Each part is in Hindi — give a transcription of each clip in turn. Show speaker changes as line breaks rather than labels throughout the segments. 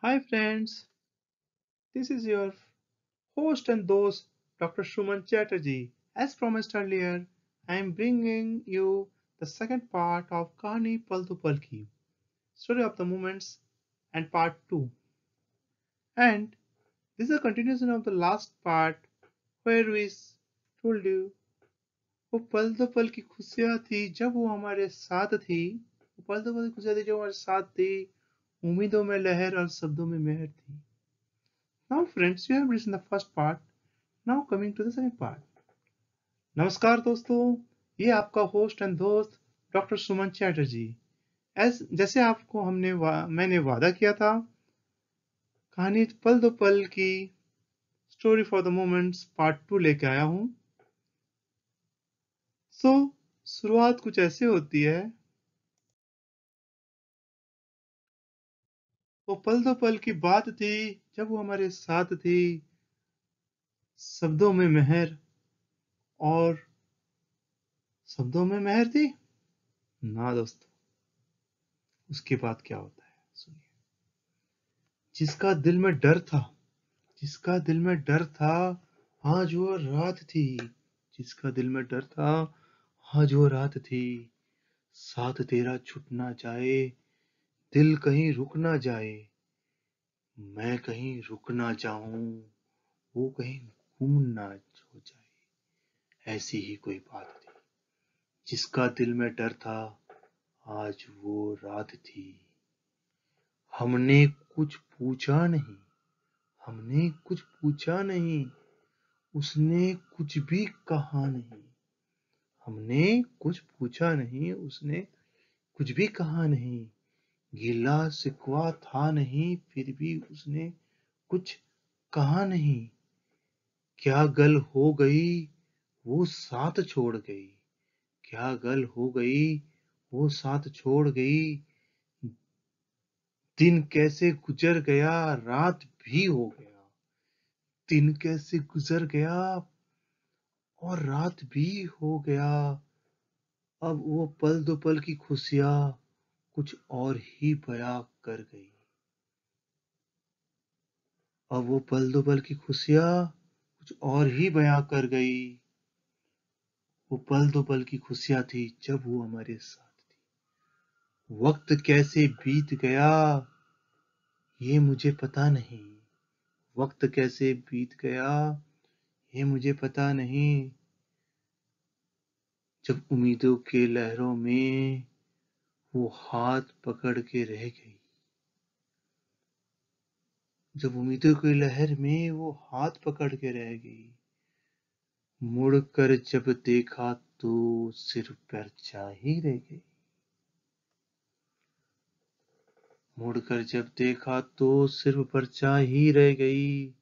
Hi friends, this is your host and host Dr. Shuman Chatterjee. As promised earlier, I am bringing you the second part of Kani Paltu Palki, Story of the Moments and part 2. And this is a continuation of the last part where we told you वो पल दो पल की खुशियाँ थी जब वो हमारे साथ थी वो पल दो पल की खुशियाँ थी जो हमारे साथ थी उम्मीदों में लहर और शब्दों में मेहर थी. Now friends, you have listened the first part. Now coming to the second part. नमस्कार दोस्तों, ये आपका होस्ट एंड दोस्त डॉक्टर सुमन चैटर्जी. एज जैसे आपको मैंने वादा किया था, कहानी पल दो पल की story for the moments part 2 लेके आया हूं. सो शुरुआत कुछ ऐसे होती है. वो पल दो पल की बात थी जब वो हमारे साथ थी, शब्दों में मेहर और शब्दों में मेहर थी ना दोस्तों. उसके बाद क्या होता है सुनिए. जिसका दिल में डर था, जिसका दिल में डर था, आज वो रात थी. जिसका दिल में डर था, आज वो रात थी. साथ तेरा छूट ना जाए, दिल कहीं रुक ना जाए, मैं कहीं रुक ना जाऊं, वो कहीं गुम ना हो जाए. ऐसी ही कोई बात थी. जिसका दिल में डर था, आज वो रात थी. हमने कुछ पूछा नहीं, हमने कुछ पूछा नहीं, उसने कुछ भी कहा नहीं. हमने कुछ पूछा नहीं, उसने कुछ भी कहा नहीं. गिला शिकवा था नहीं, फिर भी उसने कुछ कहा नहीं. क्या गल हो गई, वो साथ छोड़ गई. क्या गल हो गई, वो साथ छोड़ गई. दिन कैसे गुजर गया, रात भी हो गया. दिन कैसे गुजर गया और रात भी हो गया. अब वो पल दो पल की खुशियां कुछ और ही बयां कर गई. अब वो पल दो पल की खुशियां कुछ और ही बयां कर गई. वो पल दो पल की खुशियां थी जब वो हमारे साथ थी. वक्त कैसे बीत गया, ये मुझे पता नहीं. वक्त कैसे बीत गया, ये मुझे पता नहीं. जब उम्मीदों के लहरों में वो हाथ पकड़ के रह गई. जब उम्मीदों की लहर में वो हाथ पकड़ के रह गई. मुड़कर जब देखा तो सिर परछाई ही रह गई. मुड़कर जब देखा तो सिर्फ परछाई ही रह गई.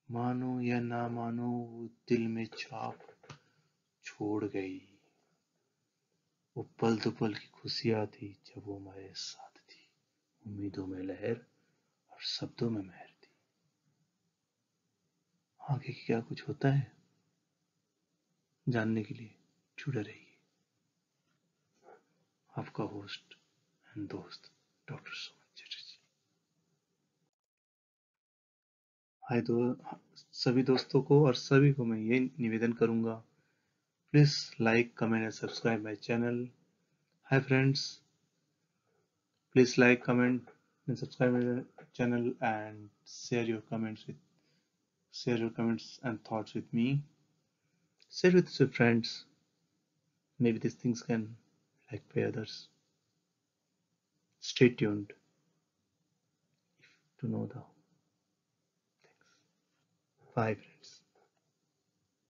मानो या ना मानो, वो दिल में छाप छोड़ गई. वो पल दो पल की खुशियां थी जब वो हमारे साथ थी. उम्मीदों में लहर और शब्दों में मेहर थी. आगे क्या कुछ होता है जानने के लिए जुड़े रहिए. आपका होस्ट एंड दोस्त डॉक्टर सुमन चटर्जी. हाय सभी दोस्तों को और सभी को मैं ये निवेदन करूंगा, please like comment and subscribe my channel. Hi friends, please like comment and subscribe my channel and share your comments and thoughts with me. Share with your friends. Maybe these things can like pay others. Stay tuned to know the things. Bye friends.